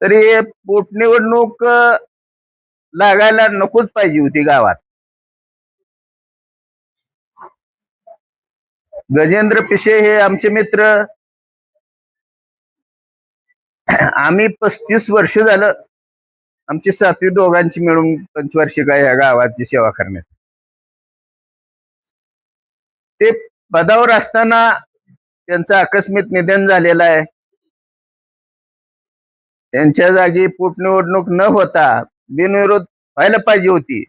तरी पोटनिवडणूक लागायला नकोच पाहिजे होती गावात. गजेंद्र पिशे हे आमचे मित्र. आम्ही 35 वर्ष झालं आमची 7वी दोघांची मिळून पंचवार्षिक आहे या गावाची सेवा करण्यात. ते पदावर असताना त्यांचं आकस्मिक निधन झालेलं आहे. त्यांच्या जागी पोटनिवडणूक न होता बिनविरोध व्हायला पाहिजे होती,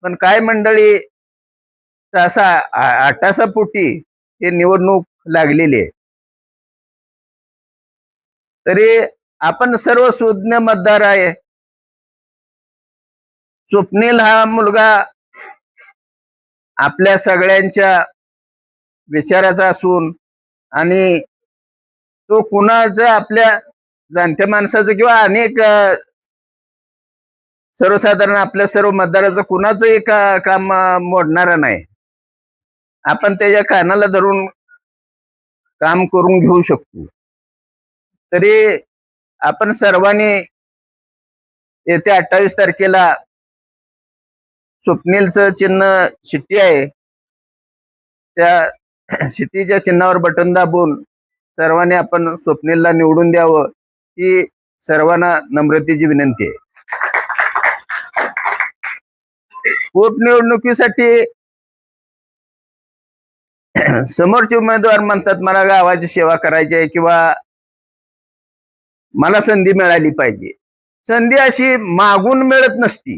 पण काय मंडळी आटासापोटी हे निवडणूक लागलेली आहे. तरी आपण सर्व सुज्ञ मतदार आहे. स्वप्नील हा मुलगा आपल्या सगळ्यांच्या विचाराचा असून आणि तो कुणाचं आपल्या जाणत्या माणसाचं किंवा अनेक सर्वसाधारण आपल्या सर्व मतदाराचं कुणाचंही काम मोडणारा नाही. आपण त्याच्या कानाला धरून काम करून घेऊ शकतो. तरी आपण सर्वांनी येत्या 28 तारखेला स्वप्नीलचं चिन्ह शिट्टी आहे, त्या शिट्टीच्या चिन्हावर बटन दाबून सर्वांनी आपण स्वप्नीलला निवडून द्यावं ही सर्वांना नम्रतेची विनंती आहे. पोटनिवडणुकीसाठी समोरचे उमेदवार म्हणतात मला गावाची सेवा करायची आहे किंवा मला संधी मिळाली पाहिजे. संधी अशी मागून मिळत नसती.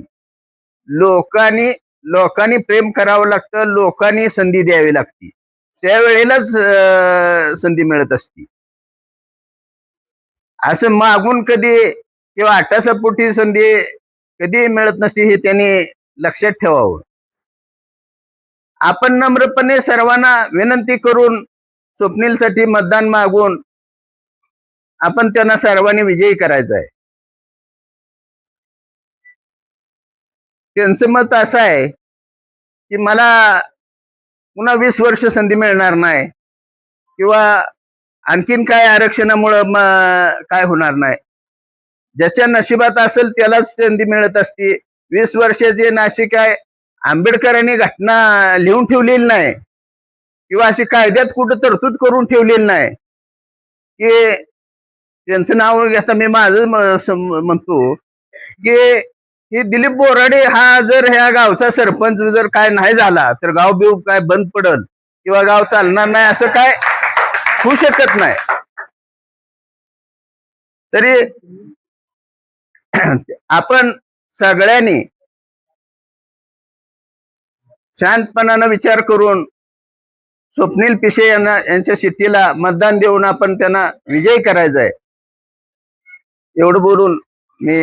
लोकांनी प्रेम करावं लागतं, लोकांनी संधी द्यावी लागती, त्यावेळेलाच संधी मिळत असती. असं मागून कधी किंवा आटासापोटी संधी कधी मिळत नसती हे त्यांनी लक्षात ठेवावं. आपण नम्रपणे सर्वांना विनंती करून स्वप्नीलसाठी मतदान मागून आपण त्यांना सर्वांनी विजयी करायचं आहे. त्यांचं मत असं आहे की मला पुन्हा 20 वर्ष संधी मिळणार नाही किंवा आणखीन काय आरक्षणामुळं काय होणार नाही. ज्याच्या नशिबात असेल त्यालाच संधी मिळत असती. 20 वर्षाचे नाशिक आहे. आंबेडकरांनी घटना लिहून ठेवलेली नाही किंवा अशी कायद्यात कुठं तरतूद करून ठेवलेली नाही की त्यांचं नाव घेता मी माझं म्हणतो की ही दिलीप बोराडे हा जर ह्या गावचा सरपंच जर काय नाही झाला तर गाव बिव काय बंद पडल किंवा गाव चालणार नाही असं काय होऊ शकत नाही. तरी आपण सगळ्यांनी शांतपणानं विचार करून स्वप्नील पिशे यांच्या शिट्टीला मतदान देऊन आपण त्यांना विजयी करायचं आहे. एवढं बोलून मी